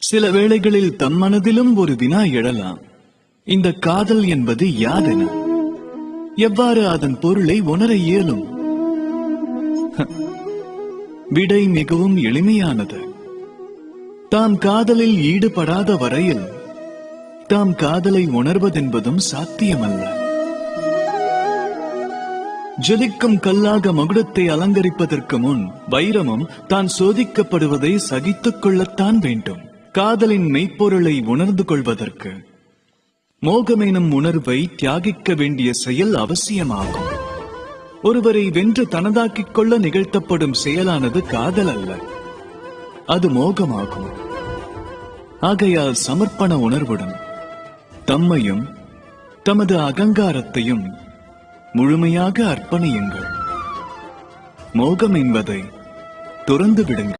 சில வேளைகளில் தம் மனதிலும் ஒரு வினா எழலாம். இந்த காதல் என்பது யாதென? எவ்வாறு அதன் பொருளை உணர இயலும்? விடை மிகவும் எளிமையானது. தாம் காதலில் ஈடுபடாத வரையில் தாம் காதலை உணர்வதென்பதும் சாத்தியமல்ல. ஜொலிக்கும் கல்லாக மகுடத்தை அலங்கரிப்பதற்கு முன் வைரமும் தான் சோதிக்கப்படுவதை சகித்துக் கொள்ளத்தான் வேண்டும். காதலின் மெய்ப்பொருளை உணர்ந்து கொள்வதற்கு மோகமெனும் உணர்வை தியாகிக்க வேண்டிய செயல் அவசியமாகும். ஒருவரை வென்று தனதாக்கிக் கொள்ள நிகழ்த்தப்படும் செயலானது காதல் அல்ல, அது மோகமாகும். ஆகையால் சமர்ப்பண உணர்வுடன் தம்மையும் தமது அகங்காரத்தையும் முழுமையாக அர்ப்பணியுங்கள். மோகம் என்பதை துறந்து விடுங்கள்.